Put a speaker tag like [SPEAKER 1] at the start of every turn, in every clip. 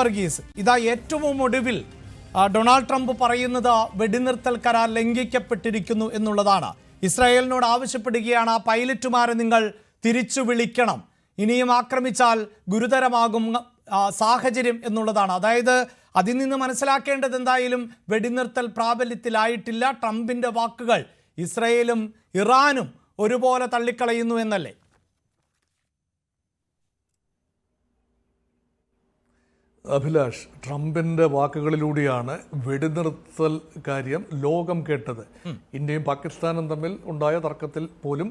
[SPEAKER 1] വർഗീസ്, ഇതാ ഏറ്റവും ഒടുവിൽ ഡൊണാൾഡ് ട്രംപ് പറയുന്നത് വെടിനിർത്തൽ കരാർ ലംഘിക്കപ്പെട്ടിരിക്കുന്നു എന്നുള്ളതാണ്. ഇസ്രായേലിനോട് ആവശ്യപ്പെടുകയാണ്, ആ പൈലറ്റുമാരെ നിങ്ങൾ തിരിച്ചു വിളിക്കണം, ഇനിയും ആക്രമിച്ചാൽ ഗുരുതരമാകും സാഹചര്യം എന്നുള്ളതാണ്. അതായത് അതിൽ നിന്ന് മനസ്സിലാക്കേണ്ടത് എന്തായാലും വെടിനിർത്തൽ പ്രാബല്യത്തിലായിട്ടില്ല. ട്രംപിന്റെ വാക്കുകൾ ഇസ്രായേലും ഇറാനും ഒരുപോലെ തള്ളിക്കളയുന്നു എന്നല്ലേ?
[SPEAKER 2] അഭിലാഷ്, ട്രംപിന്റെ വാക്കുകളിലൂടെയാണ് വെടിനിർത്തൽ കാര്യം ലോകം കേട്ടത്. ഇന്ത്യയും പാകിസ്ഥാനും തമ്മിൽ ഉണ്ടായ തർക്കത്തിൽ പോലും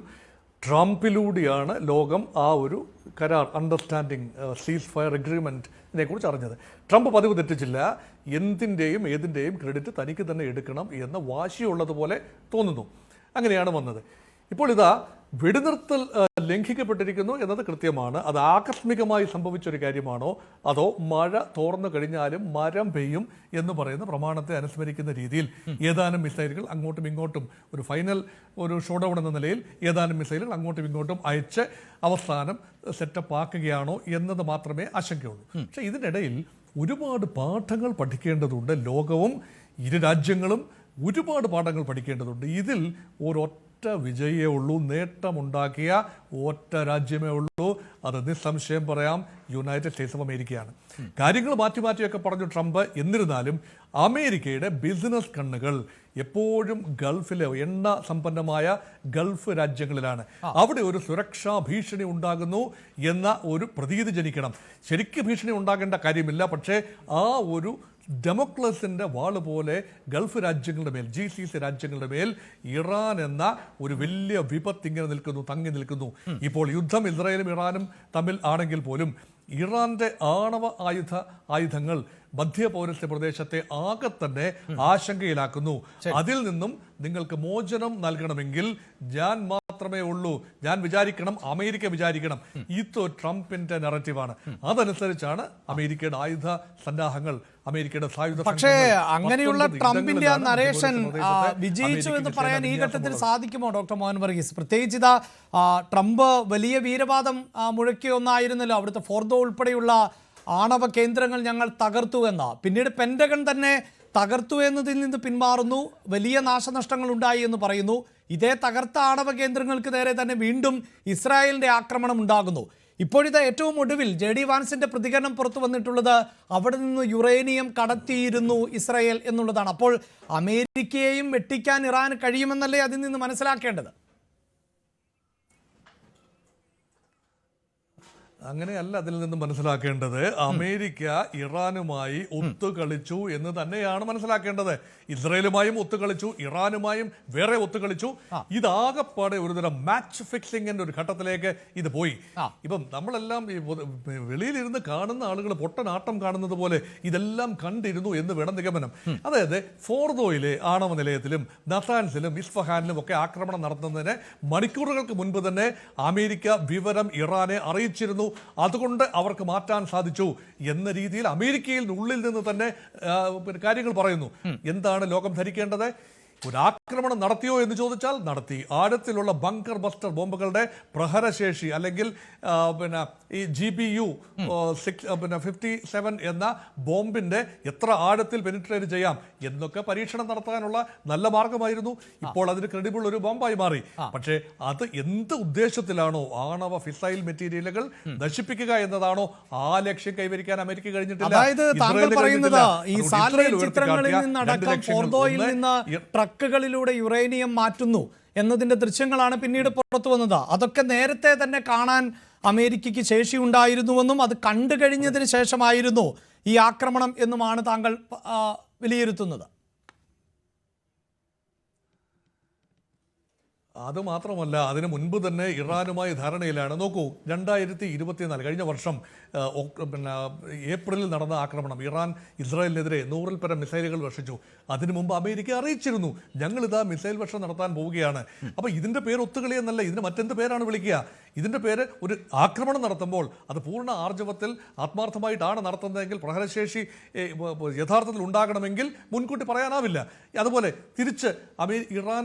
[SPEAKER 2] ട്രംപിലൂടെയാണ് ലോകം ആ ഒരു കരാർ, അണ്ടർസ്റ്റാൻഡിങ്, സീസ് ഫയർ അഗ്രിമെന്റിനെ കുറിച്ച് അറിഞ്ഞത്. ട്രംപ് പതിവ് തെറ്റിച്ചില്ല. എന്തിൻ്റെയും ഏതിൻ്റെയും ക്രെഡിറ്റ് തനിക്ക് തന്നെ എടുക്കണം എന്ന വാശിയുള്ളതുപോലെ തോന്നുന്നു. അങ്ങനെയാണ് വന്നത്. ഇപ്പോൾ ഇതാ വെടിനിർത്തൽ ലംഘിക്കപ്പെട്ടിരിക്കുന്നു എന്നത് കൃത്യമാണ്. അത് ആകസ്മികമായി സംഭവിച്ചൊരു കാര്യമാണോ, അതോ മഴ തോർന്നു കഴിഞ്ഞാലും മരം പെയ്യും എന്ന് പറയുന്ന പ്രമാണത്തെ അനുസ്മരിക്കുന്ന രീതിയിൽ ഏതാനും മിസൈലുകൾ അങ്ങോട്ടും ഇങ്ങോട്ടും ഒരു ഫൈനൽ ഒരു ഷോഡൗൺ എന്ന നിലയിൽ ഏതാനും മിസൈലുകൾ അങ്ങോട്ടും ഇങ്ങോട്ടും അയച്ച് അവസാനം സെറ്റപ്പ് ആക്കുകയാണോ എന്നത് മാത്രമേ ആശങ്കയുള്ളൂ. പക്ഷേ ഇതിനിടയിൽ ഒരുപാട് പാഠങ്ങൾ പഠിക്കേണ്ടതുണ്ട്. ലോകവും ഇരു രാജ്യങ്ങളും ഒരുപാട് പാഠങ്ങൾ പഠിക്കേണ്ടതുണ്ട്. ഇതിൽ ഒരൊറ്റ വിജയേ ഉള്ളൂ, നേട്ടമുണ്ടാക്കിയ ഒറ്റ രാജ്യമേ ഉള്ളൂ. അത് നിസ്സംശയം പറയാം, യുണൈറ്റഡ് സ്റ്റേറ്റ്സ് ഓഫ് അമേരിക്കയാണ്. കാര്യങ്ങൾ മാറ്റിയൊക്കെ പറഞ്ഞു ട്രംപ്. എന്നിരുന്നാലും അമേരിക്കയുടെ ബിസിനസ് കണ്ണുകൾ എപ്പോഴും ഗൾഫിലെ എണ്ണ സമ്പന്നമായ ഗൾഫ് രാജ്യങ്ങളിലാണ്. അവിടെ ഒരു സുരക്ഷാ ഭീഷണി ഉണ്ടാകുന്നു എന്ന ഒരു പ്രതീതി ജനിക്കണം. ശരിക്കും ഭീഷണി ഉണ്ടാകേണ്ട കാര്യമില്ല, പക്ഷേ ആ ഒരു ഡെമോക്രസിന്റെ വാള് പോലെ ഗൾഫ് രാജ്യങ്ങളുടെ മേൽ, GCC രാജ്യങ്ങളുടെ മേൽ ഇറാൻ എന്ന ഒരു വലിയ വിപത്ത് ഇങ്ങനെ നിൽക്കുന്നു, തങ്ങി നിൽക്കുന്നു. ഇപ്പോൾ യുദ്ധം ഇസ്രായേലും ഇറാനും തമ്മിൽ ആണെങ്കിൽ പോലും ഇറാന്റെ ആണവ ആയുധങ്ങൾ മധ്യപൗരസ്ത്യ പ്രദേശത്തെ ആകെ തന്നെ ആശങ്കയിലാക്കുന്നു. അതിൽ നിന്നും നിങ്ങൾക്ക് മോചനം നൽകണമെങ്കിൽ ഞാൻ മാത്രമേ ഉള്ളൂ, ഞാൻ വിചാരിക്കണം, അമേരിക്ക വിചാരിക്കണം. ഇത് ട്രംപിന്റെ നറേറ്റീവാണ്. അതനുസരിച്ചാണ് അമേരിക്കയുടെ ആയുധ സന്നാഹങ്ങൾ, അമേരിക്കയുടെ സായുധ.
[SPEAKER 1] പക്ഷേ അങ്ങനെയുള്ള ട്രംപിന്റെ ആ നരേഷൻ വിജയിച്ചു എന്ന് പറയാൻ ഈ ഘട്ടത്തിൽ സാധിക്കുമോ ഡോക്ടർ മോഹൻ വർഗീസ്? പ്രത്യേകിച്ച് ഇതാ ട്രംപ് വലിയ വീരവാദം മുഴക്കിയ ഒന്നായിരുന്നല്ലോ, അവിടുത്തെ ഫോർദോ ഉൾപ്പെടെയുള്ള ആണവ കേന്ദ്രങ്ങൾ ഞങ്ങൾ തകർത്തു എന്ന. പിന്നീട് പെന്റഗൺ തന്നെ തകർത്തു എന്നതിൽ നിന്ന് പിന്മാറുന്നു, വലിയ നാശനഷ്ടങ്ങൾ ഉണ്ടായി എന്ന് പറയുന്നു. ഇതേ തകർത്ത ആണവ കേന്ദ്രങ്ങൾക്ക് നേരെ തന്നെ വീണ്ടും ഇസ്രായേലിന്റെ ആക്രമണം ഉണ്ടാകുന്നു. ഇപ്പോഴിത് ഏറ്റവും ഒടുവിൽ JD വാൻസിന്റെ പ്രതികരണം പുറത്തു വന്നിട്ടുള്ളത് അവിടെ നിന്ന് യുറേനിയം കടത്തിയിരുന്നു ഇസ്രായേൽ എന്നുള്ളതാണ്. അപ്പോൾ അമേരിക്കയെയും വെട്ടിക്കാൻ ഇറാന് കഴിയുമെന്നല്ലേ അതിൽ നിന്ന് മനസ്സിലാക്കേണ്ടത്?
[SPEAKER 2] അങ്ങനെയല്ല അതിൽ നിന്ന് മനസ്സിലാക്കേണ്ടത്. അമേരിക്ക ഇറാനുമായി ഒത്തുകളിച്ചു എന്ന് തന്നെയാണ് മനസ്സിലാക്കേണ്ടത്. ഇസ്രായേലുമായും ഒത്തുകളിച്ചു, ഇറാനുമായും വേറെ ഒത്തുകളിച്ചു. ഇതാകപ്പാടെ ഒരുതരം മാച്ച് ഫിക്സിംഗിന്റെ ഒരു ഘട്ടത്തിലേക്ക് ഇത് പോയി. ഇപ്പം നമ്മളെല്ലാം ഈ വെളിയിലിരുന്ന് കാണുന്ന ആളുകൾ പൊട്ടനാട്ടം കാണുന്നത് പോലെ ഇതെല്ലാം കണ്ടിരുന്നു എന്ന് വേണം നിഗമനം. അതായത് ഫോർദോയിലെ ആണവ നിലയത്തിലും നതാൻസിലും ഇസ്ഫഹാനിലും ഒക്കെ ആക്രമണം നടത്തുന്നതിന് മണിക്കൂറുകൾക്ക് മുൻപ് തന്നെ അമേരിക്ക വിവരം ഇറാനെ അറിയിച്ചിരുന്നു. അതുകൊണ്ട് അവർക്ക് മാറ്റാൻ സാധിച്ചു എന്ന രീതിയിൽ അമേരിക്കയിൽ ഉള്ളിൽ നിന്ന് തന്നെ കാര്യങ്ങൾ പറയുന്നു. എന്താണ് ലോകം ധരിക്കേണ്ടത്? ഒരു ആക്രമണം നടത്തിയോ എന്ന് ചോദിച്ചാൽ നടത്തി. ആഴത്തിലുള്ള ബങ്കർ ബസ്റ്റർ ബോംബുകളുടെ പ്രഹരശേഷി അല്ലെങ്കിൽ ഈ GBU 57 എന്ന ബോംബിന്റെ എത്ര ആഴത്തിൽ പെനിട്രേറ്റ് ചെയ്യാം എന്നൊക്കെ പരീക്ഷണം നടത്താനുള്ള നല്ല മാർഗമായിരുന്നു. ഇപ്പോൾ അതിന് ക്രെഡിബിൾ ഒരു ബോംബായി മാറി. പക്ഷേ അത് എന്ത് ഉദ്ദേശത്തിലാണോ, ആണവ ഫിസൈൽ മെറ്റീരിയലുകൾ നശിപ്പിക്കുക എന്നതാണോ, ആ ലക്ഷ്യം കൈവരിക്കാൻ അമേരിക്ക കഴിഞ്ഞിട്ടില്ല.
[SPEAKER 1] അതായത് താങ്കൾ പറയുന്നത് ഈ സാറ്റലൈറ്റ് ചിത്രങ്ങളിൽ നിന്നടക്കം ഫോർദോയിൽ നിന്ന് ട്രക്കുകളിലൂടെ യുറേനിയം മാറ്റുന്നു എന്നതിന്റെ ദൃശ്യങ്ങളാണ് പിന്നീട് പുറത്തു വന്നത്. അതൊക്കെ നേരത്തെ തന്നെ കാണാൻ അമേരിക്കയ്ക്ക് ശേഷിയുണ്ടായിരുന്നുവെന്നും അത് കണ്ടു കഴിഞ്ഞതിന് ശേഷമായിരുന്നു ഈ ആക്രമണം എന്നുമാണ് താങ്കൾ വിലയിരുത്തുന്നത്.
[SPEAKER 2] അത് മാത്രമല്ല, അതിനു മുൻപ് തന്നെ ഇറാനുമായി ധാരണയിലാണ്. നോക്കൂ, 2024 കഴിഞ്ഞ വർഷം ഏപ്രിലിൽ നടന്ന ആക്രമണം, ഇറാൻ ഇസ്രായേലിനെതിരെ 100-ൽ പരം മിസൈലുകൾ വർഷിച്ചു. അതിനു മുമ്പ് അമേരിക്ക അറിയിച്ചിരുന്നു, ഞങ്ങളിതാ മിസൈൽ വർഷം നടത്താൻ പോവുകയാണ്. അപ്പോൾ ഇതിൻ്റെ പേര് ഒത്തുകളി എന്നല്ല, ഇതിന് മറ്റെന്ത് പേരാണ് വിളിക്കുക? ഇതിൻ്റെ പേര് ഒരു ആക്രമണം നടത്തുമ്പോൾ അത് പൂർണ്ണ ആർജവത്തിൽ ആത്മാർത്ഥമായിട്ടാണ് നടത്തുന്നതെങ്കിൽ, പ്രഹരശേഷി യഥാർത്ഥത്തിൽ ഉണ്ടാകണമെങ്കിൽ മുൻകൂട്ടി പറയാനാവില്ല. അതുപോലെ തിരിച്ച് ഇറാൻ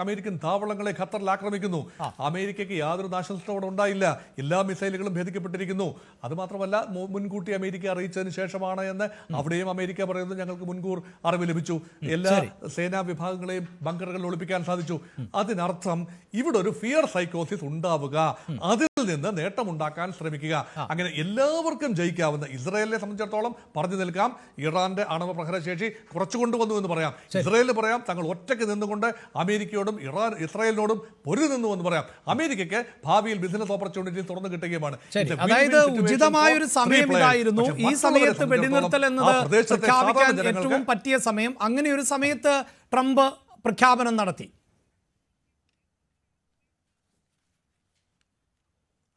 [SPEAKER 2] അമേരിക്കൻ താവളങ്ങളെ ഖത്തറിൽ ആക്രമിക്കുന്നു. അമേരിക്കയ്ക്ക് യാതൊരു നാശനഷ്ടവും ഉണ്ടായില്ല. എല്ലാ മിസൈലുകളും ഭേദിക്കപ്പെട്ടിരിക്കുന്നു. അത് മാത്രമല്ല, മുൻകൂട്ടി അമേരിക്ക അറിയിച്ചതിന് ശേഷമാണ് എന്ന് അവിടെയും അമേരിക്ക പറയുന്നു, ഞങ്ങൾക്ക് മുൻകൂർ അറിവ് ലഭിച്ചു, എല്ലാ സേനാ വിഭാഗങ്ങളെയും ബങ്കറുകളിൽ ഒളിപ്പിക്കാൻ സാധിച്ചു. അതിനർത്ഥം ഇവിടെ ഒരു ഫിയർ സൈക്കോസിസ് ഉണ്ടാവുക, അതിൽ നിന്ന് നേട്ടമുണ്ടാക്കാൻ ശ്രമിക്കുക. അങ്ങനെ എല്ലാവർക്കും ജയിക്കാവുന്ന, ഇസ്രായേലിനെ സംബന്ധിച്ചിടത്തോളം പറഞ്ഞു നിൽക്കാം, ഇറാന്റെ ആണവ പ്രഹരശേഷി കുറച്ചു കൊണ്ടുവന്നു എന്ന് പറയാം. ഇസ്രായേലിന് പറയാം തങ്ങൾ ഒറ്റയ്ക്ക് നിന്നുകൊണ്ട് അമേരിക്കയോടും ഇസ്രായേലിനോടും പൊരുതി നിന്നു എന്ന് പറയാം. അമേരിക്കയ്ക്ക് ഭാവിയിൽ ബിസിനസ് ഓപ്പർച്യൂണിറ്റി തുറന്നു കിട്ടുകയുമാണ്.
[SPEAKER 1] അതായത് ഉചിതമായൊരു സമയം ഇതായിരുന്നു. ഈ സമയത്ത് വെടിനിർത്തൽ എന്നത് പ്രഖ്യാപിക്കാൻ ഏറ്റവും പറ്റിയ സമയം. അങ്ങനെ ഒരു സമയത്ത് ട്രംപ് പ്രഖ്യാപനം നടത്തി.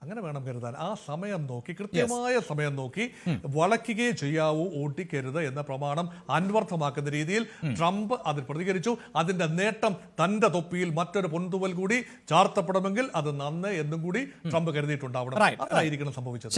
[SPEAKER 2] അങ്ങനെ വേണം കരുതാൻ. ആ സമയം നോക്കി, കൃത്യമായ സമയം നോക്കി വളയ്ക്കുകയേ ചെയ്യാവൂ, ഓട്ടിക്കരുത് എന്ന പ്രമാണം അന്വർത്ഥമാക്കുന്ന രീതിയിൽ ട്രംപ് അതിൽ പ്രതികരിച്ചു. അതിന്റെ നേട്ടം തന്റെ തൊപ്പിയിൽ മറ്റൊരു പൊൻതുവൽ കൂടി ചാർത്തപ്പെടുമെങ്കിൽ അത് നന്ന് എന്നും കൂടി ട്രംപ് കരുതിയിട്ടുണ്ടാവണം. അതായിരിക്കണം സംഭവിച്ചത്.